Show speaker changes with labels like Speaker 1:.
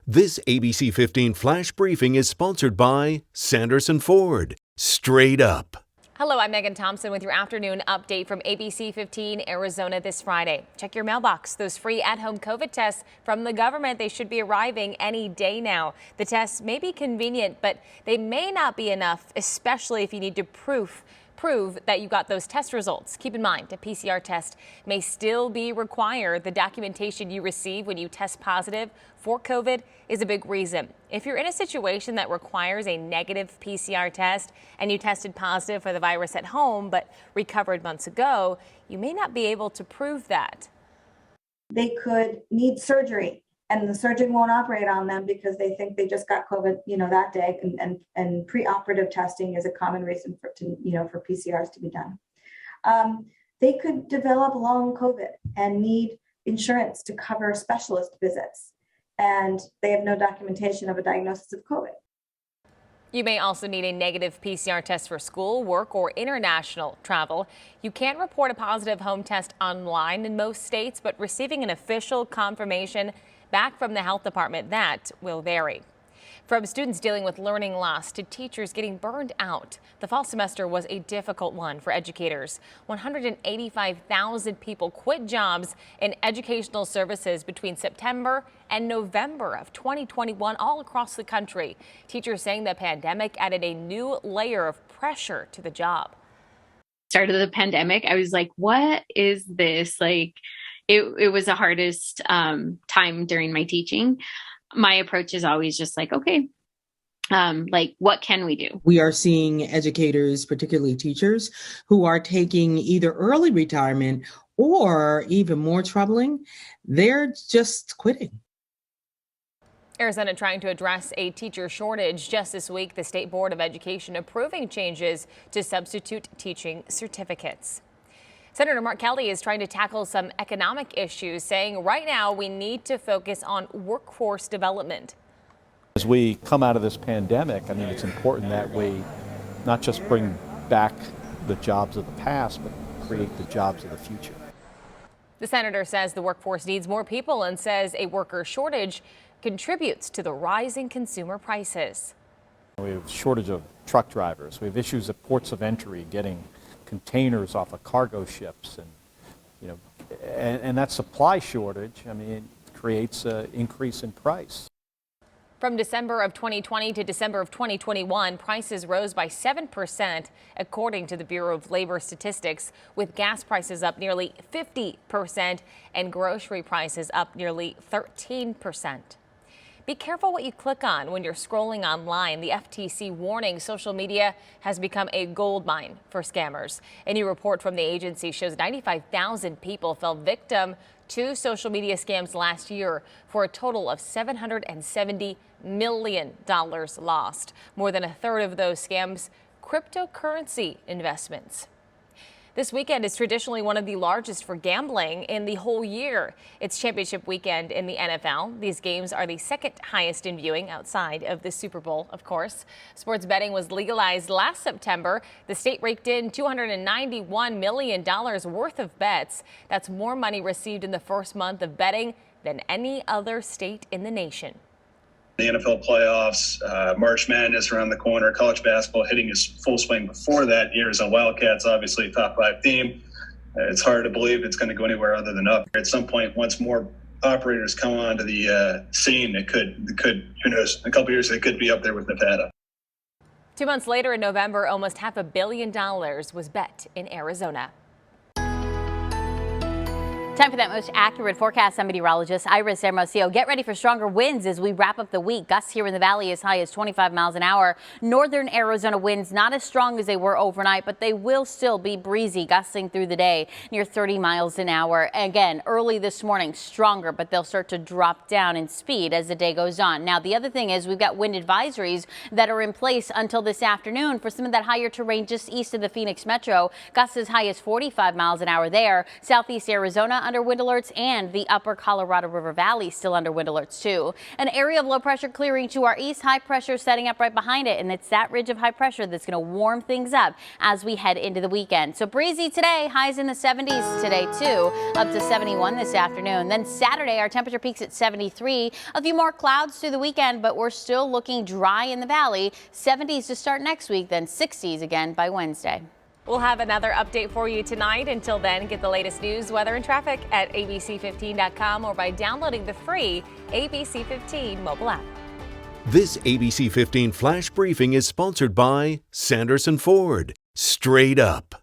Speaker 1: This ABC 15 Flash Briefing is sponsored by Sanderson Ford. Straight up.
Speaker 2: Hello, I'm Megan Thompson with your afternoon update from ABC15 Arizona this Friday. Check your mailbox. Those free at-home COVID tests from the government, they should be arriving any day now. The tests may be convenient, but they may not be enough, especially if you need to prove that you got those test results. Keep in mind, a PCR test may still be required. The documentation you receive when you test positive for COVID is a big reason. If you're in a situation that requires a negative PCR test and you tested positive for the virus at home but recovered months ago, you may not be able to prove that.
Speaker 3: They could need surgery, and the surgeon won't operate on them because they think they just got COVID, that day. And preoperative testing is a common reason for PCRs to be done. They could develop long COVID and need insurance to cover specialist visits, and they have no documentation of a diagnosis of COVID.
Speaker 2: You may also need a negative PCR test for school, work, or international travel. You can report a positive home test online in most states, but receiving an official confirmation back from the health department, that will vary. From students dealing with learning loss to teachers getting burned out, the fall semester was a difficult one for educators. 185,000 people quit jobs in educational services between September and November of 2021 all across the country. Teachers saying the pandemic added a new layer of pressure to the job.
Speaker 4: Start of the pandemic, I was like, what is this? It was the hardest time during my teaching. My approach is always just okay, what can we do?
Speaker 5: We are seeing educators, particularly teachers, who are taking either early retirement or, even more troubling, they're just quitting.
Speaker 2: Arizona trying to address a teacher shortage. Just this week, the State Board of Education approving changes to substitute teaching certificates. Senator Mark Kelly is trying to tackle some economic issues, saying right now we need to focus on workforce development.
Speaker 6: As we come out of this pandemic, it's important that we not just bring back the jobs of the past, but create the jobs of the future.
Speaker 2: The senator says the workforce needs more people and says a worker shortage contributes to the rising consumer prices.
Speaker 6: We have a shortage of truck drivers. We have issues at ports of entry getting containers off of cargo ships, and that supply shortage, it creates an increase in price.
Speaker 2: From December of 2020 to December of 2021, prices rose by 7%, according to the Bureau of Labor Statistics, with gas prices up nearly 50% and grocery prices up nearly 13%. Be careful what you click on when you're scrolling online. The FTC warning social media has become a goldmine for scammers. A new report from the agency shows 95,000 people fell victim to social media scams last year for a total of $770 million lost. More than a third of those scams, cryptocurrency investments. This weekend is traditionally one of the largest for gambling in the whole year. It's championship weekend in the NFL. These games are the second highest in viewing outside of the Super Bowl, of course. Sports betting was legalized last September. The state raked in $291 million worth of bets. That's more money received in the first month of betting than any other state in the nation.
Speaker 7: The NFL playoffs, March Madness around the corner, college basketball hitting its full swing before that. Arizona Wildcats, obviously a top 5 team. It's hard to believe it's going to go anywhere other than up. At some point, once more operators come onto the scene, it could, who knows, in a couple of years, they could be up there with Nevada.
Speaker 2: 2 months later in November, almost $500 million was bet in Arizona.
Speaker 8: Time for that most accurate forecast. I'm meteorologist Iris Hermosillo. Get ready for stronger winds as we wrap up the week. Gusts here in the valley as high as 25 miles an hour. Northern Arizona winds not as strong as they were overnight, but they will still be breezy, gusting through the day near 30 miles an hour. Again, early this morning, stronger, but they'll start to drop down in speed as the day goes on. Now, the other thing is we've got wind advisories that are in place until this afternoon for some of that higher terrain just east of the Phoenix metro. Gusts as high as 45 miles an hour there. Southeast Arizona under wind alerts, and the upper Colorado River Valley still under wind alerts too. An area of low pressure clearing to our east, high pressure setting up right behind it, and it's that ridge of high pressure that's going to warm things up as we head into the weekend. So breezy today, highs in the 70s today too, up to 71 this afternoon. Then Saturday, our temperature peaks at 73. A few more clouds through the weekend, but we're still looking dry in the valley. 70s to start next week, then 60s again by Wednesday.
Speaker 2: We'll have another update for you tonight. Until then, get the latest news, weather, and traffic at abc15.com or by downloading the free ABC15 mobile app.
Speaker 1: This ABC 15 Flash Briefing is sponsored by Sanderson Ford. Straight up.